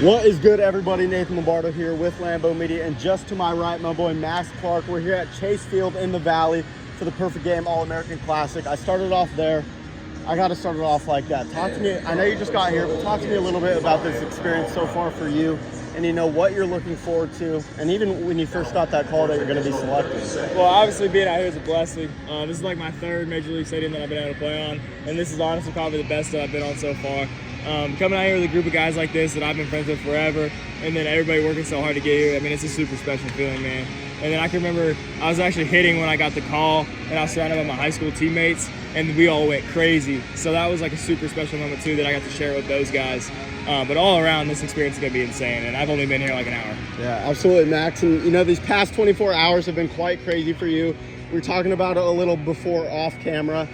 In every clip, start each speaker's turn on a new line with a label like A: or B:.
A: What is good, everybody? Nathan Lombardo here with Lambo Media, and just to my right, my boy Max Clark. We're here at Chase Field in the Valley for the Perfect Game All-American Classic. I started off there. I got to start it off like that. Talk to me. I know you just got here, but talk to me a little bit about this experience so far for you, and what you're looking forward to, and even when you first got that call that you're going to be selected.
B: Well, obviously being out here is a blessing. This is like my third Major League Stadium that I've been able to play on, and this is honestly probably the best that I've been on so far. Coming out here with a group of guys like this that I've been friends with forever, and then everybody working so hard to get here, I mean, it's a super special feeling, man. And then I can remember I was actually hitting when I got the call, and I was surrounded by my high school teammates, and we all went crazy. So that was like a super special moment too that I got to share with those guys. But all around, this experience is going to be insane, and I've only been here like an hour.
A: Yeah, absolutely, Max. And these past 24 hours have been quite crazy for you. We were talking about it a little before off camera.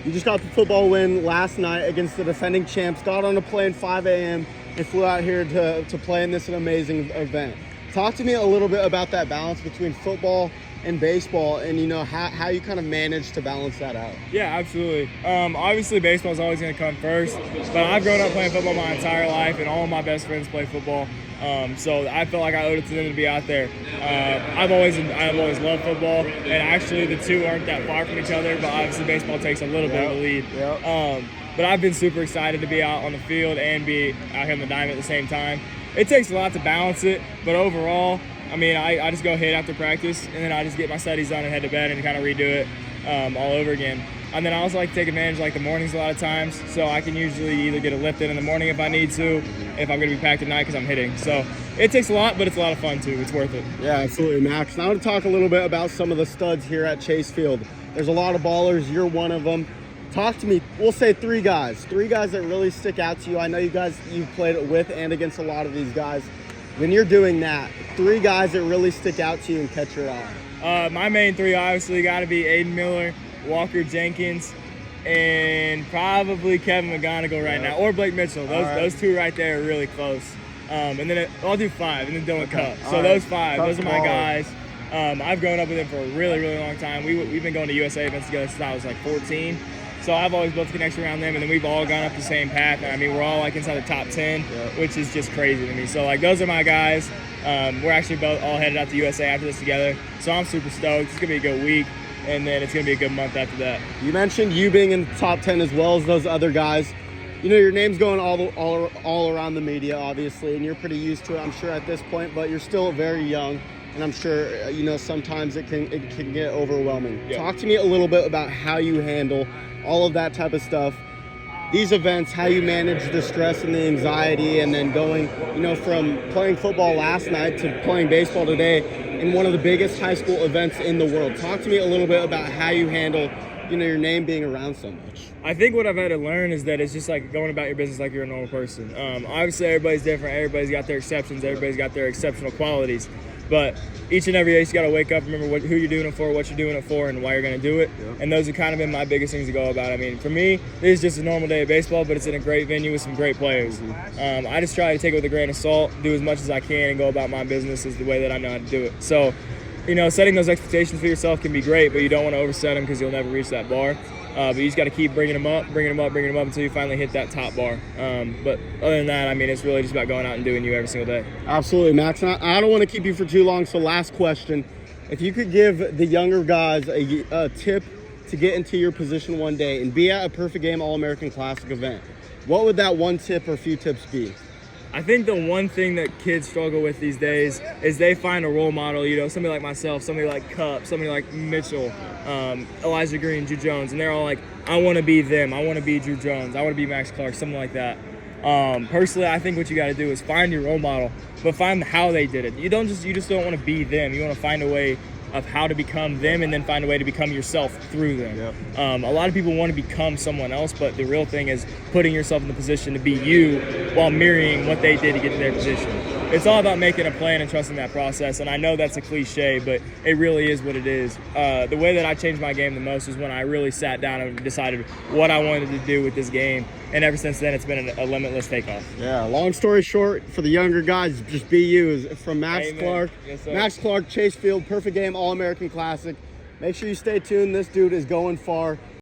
A: You just got the football win last night against the defending champs, got on a plane 5 a.m. and flew out here to play in this amazing event. Talk to me a little bit about that balance between football and baseball, and how you kind of manage to balance that out.
B: Yeah, absolutely. Obviously baseball is always going to come first, but I've grown up playing football my entire life, and all of my best friends play football. So I felt like I owed it to them to be out there. I've always loved football, and actually the two aren't that far from each other, but obviously baseball takes a little bit of the lead.
A: Yep.
B: But I've been super excited to be out on the field and be out here in the diamond at the same time. It takes a lot to balance it, but overall, I mean, I just go hit after practice, and then I just get my studies done and head to bed and kind of redo it all over again. And then I also like to take advantage of the mornings a lot of times, so I can usually either get a lift in the morning if I need to, if I'm going to be packed at night because I'm hitting. So it takes a lot, but it's a lot of fun too. It's worth it.
A: Yeah, absolutely, Max. Now I want to talk a little bit about some of the studs here at Chase Field. There's a lot of ballers. You're one of them. Talk to me. We'll say three guys that really stick out to you. I know you've played with and against a lot of these guys. When you're doing that, three guys that really stick out to you and catch your eye.
B: My main three obviously got to be Aiden Miller, Walker Jenkins, and probably Kevin McGonigal right now, or Blake Mitchell. Those two right there are really close. And then I'll do five, and then Dylan Cup. So those five, those are my guys. I've grown up with them for a really, really long time. We've been going to USA events together since I was like 14. So I've always built a connection around them, and then we've all gone up the same path. I mean, we're all inside the top 10, which is just crazy to me. So those are my guys. We're actually both all headed out to USA after this together. So I'm super stoked. It's gonna be a good week, and then it's gonna be a good month after that.
A: You mentioned you being in the top 10 as well as those other guys. Your name's going all around the media, obviously, and you're pretty used to it, I'm sure, at this point. But you're still very young, and I'm sure sometimes it can get overwhelming.
B: Yeah.
A: Talk to me a little bit about how you handle all of that type of stuff, these events, how you manage the stress and the anxiety, and then going, from playing football last night to playing baseball today in one of the biggest high school events in the world. Talk to me a little bit about how you handle, your name being around so much.
B: I think what I've had to learn is that it's just like going about your business like you're a normal person. Obviously, everybody's different. Everybody's got their exceptions. Everybody's got their exceptional qualities. But each and every day, you got to wake up, remember who you're doing it for, what you're doing it for, and why you're going to do it. Yeah. And those have kind of been my biggest things to go about. I mean, for me, this is just a normal day of baseball, but it's in a great venue with some great players. I just try to take it with a grain of salt, do as much as I can, and go about my business is the way that I know how to do it. So, setting those expectations for yourself can be great, but you don't want to overset them because you'll never reach that bar. But you just got to keep bringing them up until you finally hit that top bar. But other than that, I mean, it's really just about going out and doing you every single day.
A: Absolutely, Max. And I don't want to keep you for too long, so last question. If you could give the younger guys a tip to get into your position one day and be at a Perfect Game All-American Classic event, what would that one tip or few tips be?
B: I think the one thing that kids struggle with these days is they find a role model, somebody like myself, somebody like Cup, somebody like Mitchell, Elijah Green, Drew Jones, and they're all like, I want to be them. I want to be Drew Jones. I want to be Max Clark, something like that. Personally, I think what you got to do is find your role model, but find how they did it. You just don't want to be them. You want to find a way of how to become them, and then find a way to become yourself through them. Yep. A lot of people want to become someone else, but the real thing is putting yourself in the position to be you while mirroring what they did to get to their position. It's all about making a plan and trusting that process, and I know that's a cliche, but it really is what it is. The way that I changed my game the most is when I really sat down and decided what I wanted to do with this game, and ever since then it's been a limitless takeoff.
A: Yeah, long story short, for the younger guys, just be you. From Max Clark.
B: Yes,
A: Max Clark, Chase Field, Perfect Game All-American Classic. Make sure you stay tuned. This dude is going far.